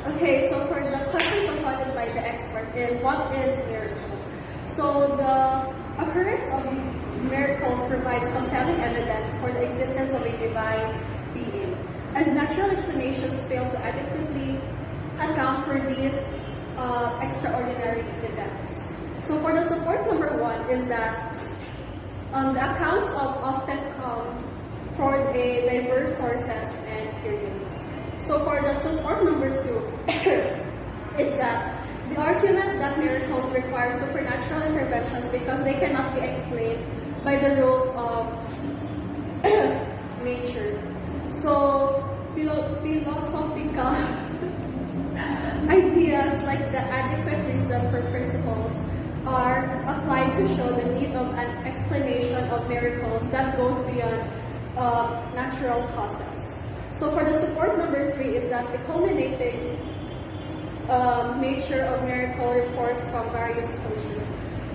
Okay, so for the question provided by the expert is, what is miracle? So the occurrence of miracles provides compelling evidence for the existence of a divine being, as natural explanations fail to adequately account for these extraordinary events. So for the support number one is that the accounts often come from a diverse sources and periods. So for the support number two is that the argument that miracles require supernatural interventions because they cannot be explained by the rules of nature. So philosophical ideas like the adequate reason for principles are applied to show the need of an explanation of miracles that goes beyond natural causes. So for the support number three is that the culminating nature of miracle reports from various cultures.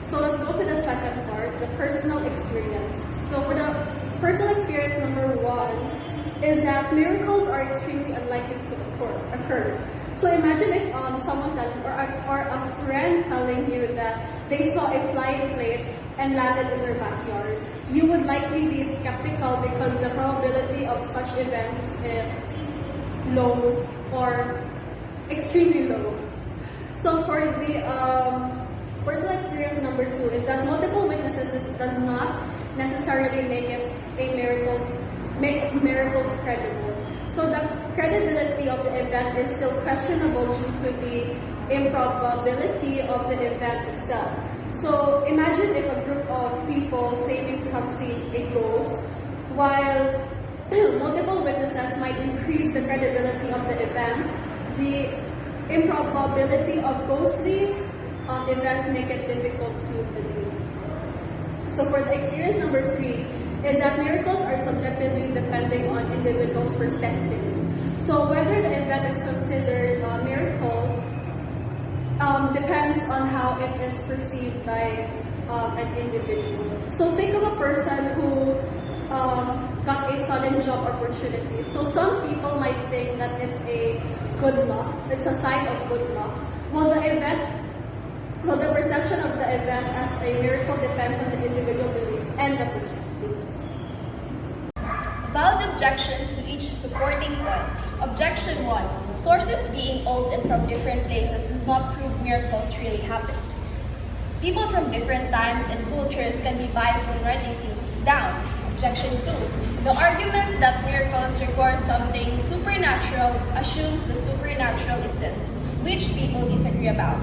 So let's go to the second part, the personal experience. So for the personal experience number one is that miracles are extremely unlikely to occur. So imagine if someone telling or a friend telling you that they saw a flying plane and landed in their backyard. You would likely be skeptical because the probability of such events is low or extremely low. So for the personal experience number two is that multiple witnesses does not necessarily make a miracle credible. So the credibility of the event is still questionable due to the improbability of the event itself. So imagine if a group of people claiming to have seen a ghost, while multiple witnesses might increase the credibility of the event, the improbability of ghostly events make it difficult to believe. So for the experience number three is that miracles are subjectively depending on individuals' perspective. So whether the event is considered a miracle depends on how it is perceived by an individual. So think of a person who got a sudden job opportunity. So some people might think that it's a good luck, it's a sign of good luck. Well, the perception of the event as a miracle depends on the individual beliefs and the perspectives. Valid objections to each supporting point. Objection 1. Sources being old and from different places does not prove miracles really happened. People from different times and cultures can be biased when writing things down. Objection 2. The argument that miracles require something supernatural assumes the supernatural exists, which people disagree about.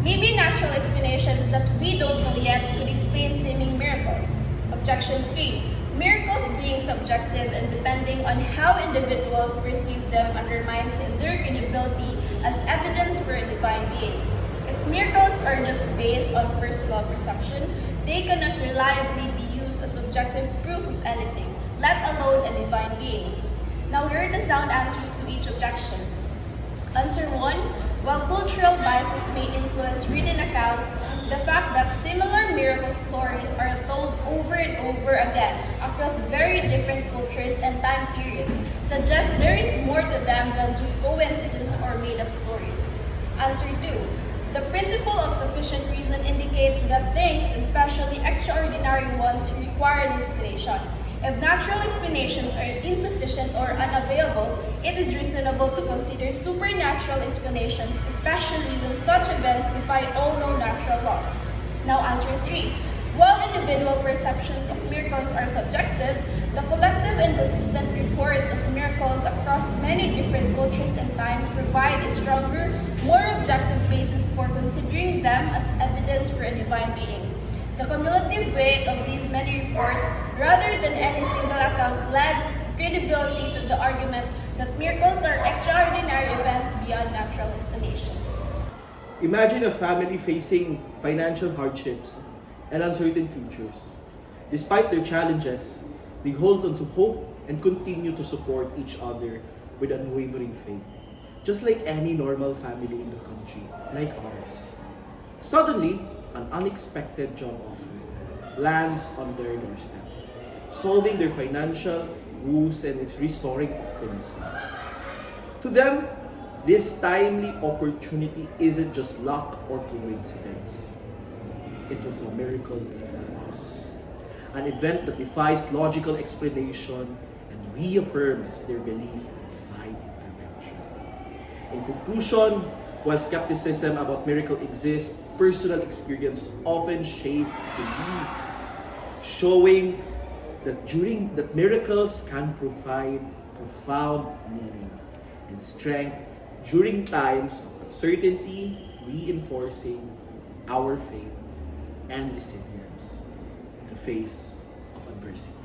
Maybe natural explanations that we don't know yet could explain seeming miracles. Objection 3. Miracles being subjective and depending on how individuals perceive them undermines their credibility as evidence for a divine being. If miracles are just based on personal perception, they cannot reliably be used as objective proof of anything, let alone a divine being. Now here are the sound answers to each objection. Answer 1. While cultural biases may influence written accounts, the fact that similar miracle stories are told over and over again across very different cultures and time periods suggests there is more to them than just coincidence or made-up stories. Answer 2. The principle of sufficient reason indicates that things, especially extraordinary ones, require an explanation. If natural explanations are insufficient or unavailable, it is reasonable to consider supernatural explanations, especially when such events defy all known natural laws. Now answer 3. While individual perceptions of miracles are subjective, the collective and consistent reports of miracles across many different cultures and times provide a stronger, more objective basis for considering them as evidence for a divine being. The cumulative weight of these many reports, rather than any single account, lends credibility to the argument that miracles are extraordinary events beyond natural explanation. Imagine a family facing financial hardships and uncertain futures. Despite their challenges, they hold on to hope and continue to support each other with unwavering faith, just like any normal family in the country, like ours. Suddenly, an unexpected job offer lands on their doorstep, solving their financial woes and restoring optimism. To them, This timely opportunity isn't just luck or coincidence. It was a miracle for us. An event that defies logical explanation and reaffirms their belief in divine intervention. In conclusion, while skepticism about miracle exists, personal experience often shape beliefs, showing that miracles can provide profound meaning and strength during times of uncertainty, reinforcing our faith and resilience in the face of adversity.